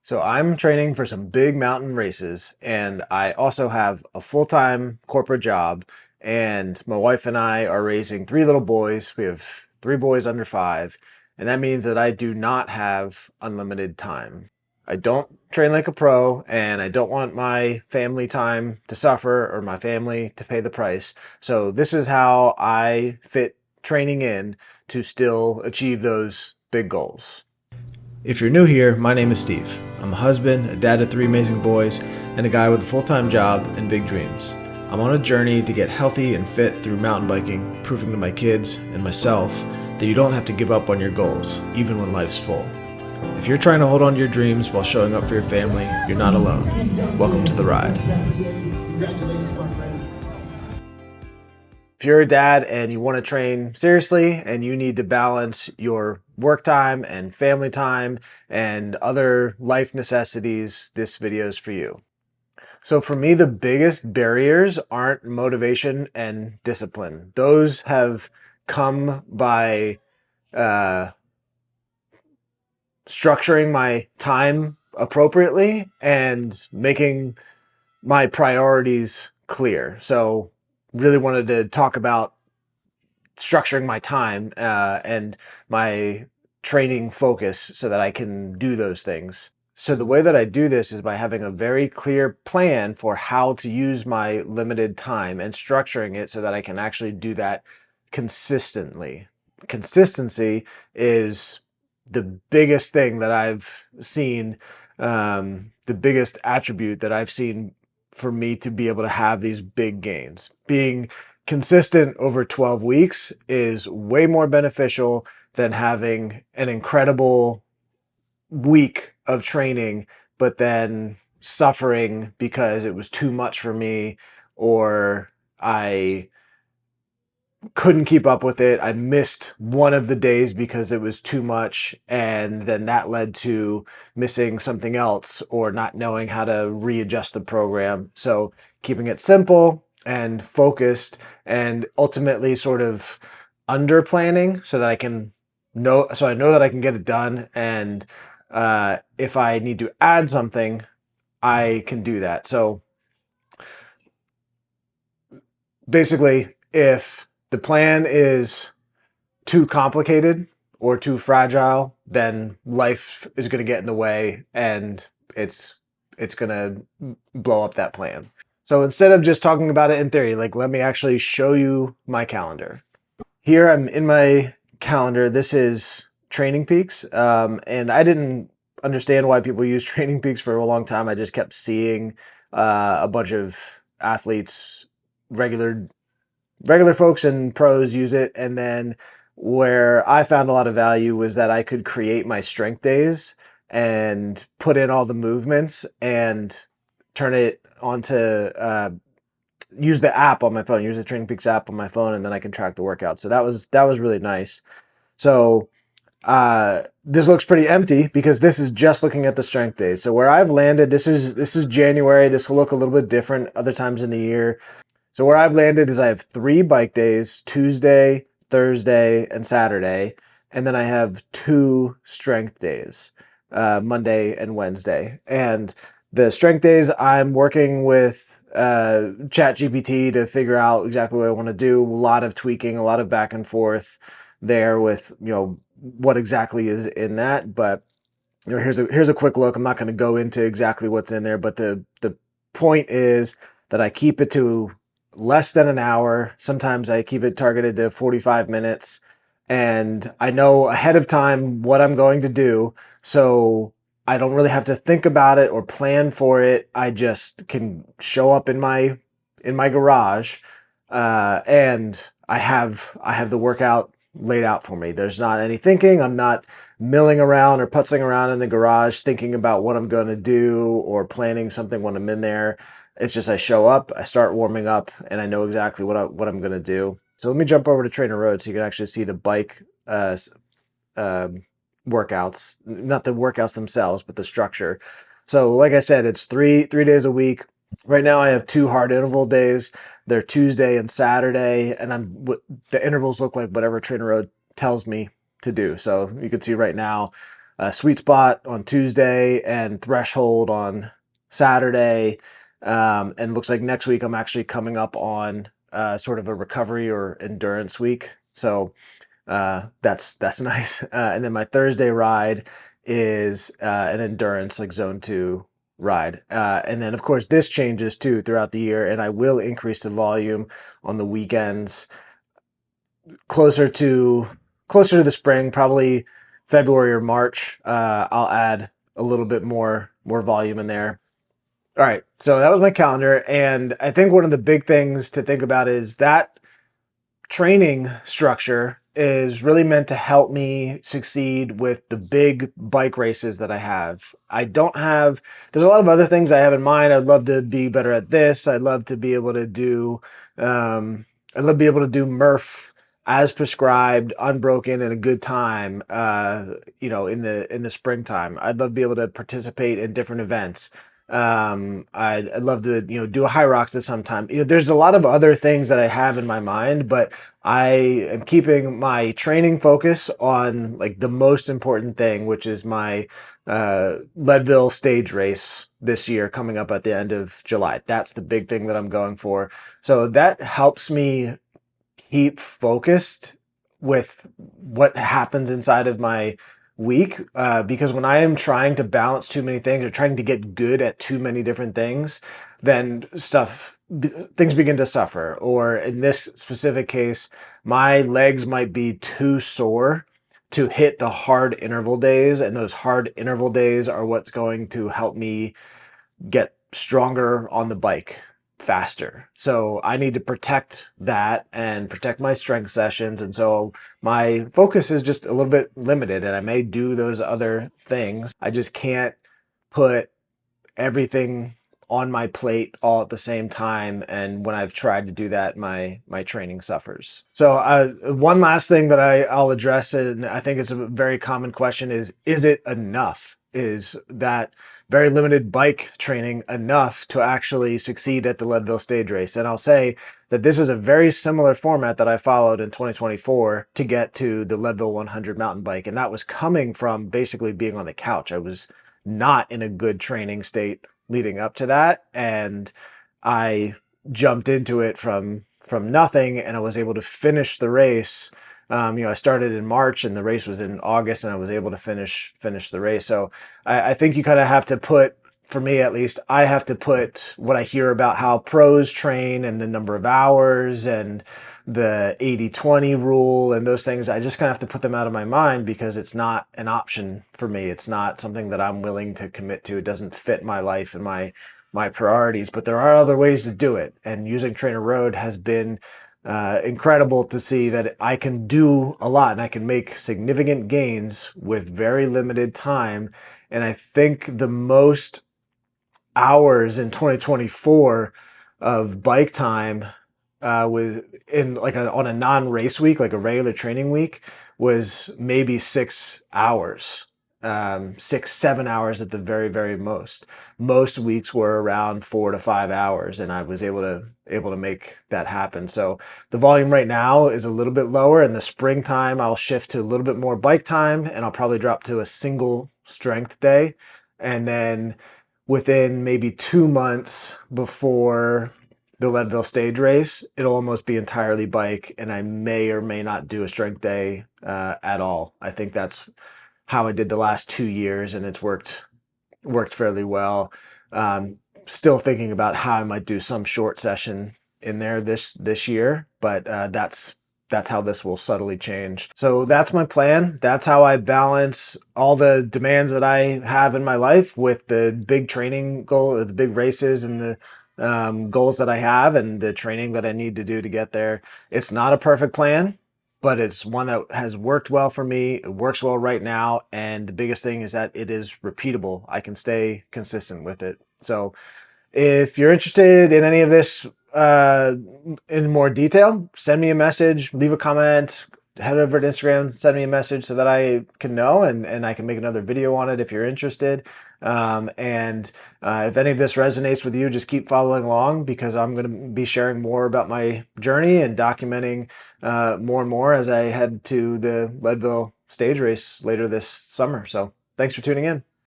So I'm training for some big mountain races, and I also have a full-time corporate job, and my wife and I are raising three little boys. We have three boys under 5, and that means that I do not have unlimited time. I don't train like a pro, and I don't want my family time to suffer or my family to pay the price. So this is how I fit training in to still achieve those big goals. If you're new here, my name is Steve. I'm a husband, a dad to 3 amazing boys, and a guy with a full-time job and big dreams. I'm on a journey to get healthy and fit through mountain biking, proving to my kids and myself that you don't have to give up on your goals, even when life's full. If you're trying to hold on to your dreams while showing up for your family, you're not alone. Welcome to the ride. If you're a dad and you want to train seriously and you need to balance your work time and family time and other life necessities, this video is for you. So for me, the biggest barriers aren't motivation and discipline. Those have come by structuring my time appropriately and making my priorities clear. So really wanted to talk about structuring my time and my training focus so that I can do those things. So the way that I do this is by having a very clear plan for how to use my limited time and structuring it so that I can actually do that consistently. Consistency is the biggest thing that I've seen, the biggest attribute that I've seen for me to be able to have these big gains. Being consistent over 12 weeks is way more beneficial than having an incredible week of training, but then suffering because it was too much for me, or I couldn't keep up with it. I missed one of the days because it was too much, and then that led to missing something else or not knowing how to readjust the program. So keeping it simple and focused and ultimately sort of under planning so that I know that I can get it done, and if I need to add something, I can do that. So basically, if the plan is too complicated or too fragile, then life is going to get in the way and it's going to blow up that plan. So instead of just talking about it in theory, like, let me actually show you my calendar. Here I'm in my calendar. This is Training Peaks, and I didn't understand why people use Training Peaks for a long time. I just kept seeing a bunch of athletes, regular folks and pros use it. And then where I found a lot of value was that I could create my strength days and put in all the movements and turn it onto use the app on my phone, use the Training Peaks app on my phone, and then I can track the workout. So that was really nice. So this looks pretty empty because this is just looking at the strength days. So where I've landed, this is January. This will look a little bit different other times in the year. So where I've landed is I have 3 bike days: Tuesday, Thursday, and Saturday. And then I have 2 strength days, Monday and Wednesday. And the strength days, I'm working with ChatGPT to figure out exactly what I want to do. A lot of tweaking, a lot of back and forth there with, what exactly is in that. But here's a quick look. I'm not going to go into exactly what's in there, but the point is that I keep it to less than an hour. Sometimes I keep it targeted to 45 minutes, and I know ahead of time what I'm going to do. So I don't really have to think about it or plan for it. I just can show up in my garage, and I have the workout laid out for me. There's not any thinking. I'm not milling around or putzing around in the garage thinking about what I'm going to do or planning something when I'm in there. It's just I show up, I start warming up, and I know exactly what I'm going to do. So let me jump over to Trainer Road so you can actually see the bike workouts, not the workouts themselves, but the structure. So like I said, it's three days a week. Right now I have 2 hard interval days. They're Tuesday and Saturday, and the intervals look like whatever Trainer Road tells me to do. So you can see right now, Sweet Spot on Tuesday and Threshold on Saturday. And it looks like next week I'm actually coming up on sort of a recovery or endurance week. So that's nice. And then my Thursday ride is an endurance, like zone 2 ride. And then of course this changes too throughout the year, and I will increase the volume on the weekends closer to the spring, probably February or March. I'll add a little bit more volume in there. All right, so that was my calendar, and I think one of the big things to think about is that training structure is really meant to help me succeed with the big bike races that I have. There's a lot of other things I have in mind. I'd love to be better at this. I'd love to be able to do, Murph as prescribed, unbroken, in a good time, in the springtime. I'd love to be able to participate in different events. I'd love to, do a high rocks at some time. There's a lot of other things that I have in my mind, but I am keeping my training focus on like the most important thing, which is my Leadville stage race this year coming up at the end of July. That's the big thing that I'm going for. So that helps me keep focused with what happens inside of my week, because when I am trying to balance too many things or trying to get good at too many different things, then things begin to suffer. Or in this specific case, my legs might be too sore to hit the hard interval days, and those hard interval days are what's going to help me get stronger on the bike faster. So I need to protect that and protect my strength sessions. And so my focus is just a little bit limited, and I may do those other things. I just can't put everything on my plate all at the same time. And when I've tried to do that, my training suffers. So one last thing that I'll address, and I think it's a very common question, is it enough? Is that very limited bike training enough to actually succeed at the Leadville stage race? And I'll say that this is a very similar format that I followed in 2024 to get to the Leadville 100 mountain bike. And that was coming from basically being on the couch. I was not in a good training state leading up to that, and I jumped into it from nothing, and I was able to finish the race. I started in March and the race was in August, and I was able to finish the race. So I think you kind of have to put, for me at least, I have to put what I hear about how pros train and the number of hours and the 80-20 rule and those things. I just kind of have to put them out of my mind because it's not an option for me. It's not something that I'm willing to commit to. It doesn't fit my life and my priorities, but there are other ways to do it. And using Trainer Road has been incredible to see that I can do a lot and I can make significant gains with very limited time. And I think the most hours in 2024 of bike time on a non-race week, like a regular training week, was maybe 6 hours, 6-7 hours at the very, very most. Most weeks were around 4 to 5 hours, and I was able to make that happen. So the volume right now is a little bit lower. In the springtime, I'll shift to a little bit more bike time, and I'll probably drop to a single strength day. And then within maybe 2 months before the Leadville stage race, it'll almost be entirely bike, and I may or may not do a strength day at all. I think that's how I did the last 2 years, and it's worked fairly well. Still thinking about how I might do some short session in there this year, but that's how this will subtly change. So that's my plan. That's how I balance all the demands that I have in my life with the big training goal, or the big races, and the goals that I have and the training that I need to do to get there. It's not a perfect plan, but it's one that has worked well for me. It works well right now. And the biggest thing is that it is repeatable. I can stay consistent with it. So if you're interested in any of this in more detail, send me a message, leave a comment, head over to Instagram, send me a message so that I can know, and I can make another video on it if you're interested. If any of this resonates with you, just keep following along, because I'm going to be sharing more about my journey and documenting more and more as I head to the Leadville stage race later this summer. So Thanks for tuning in.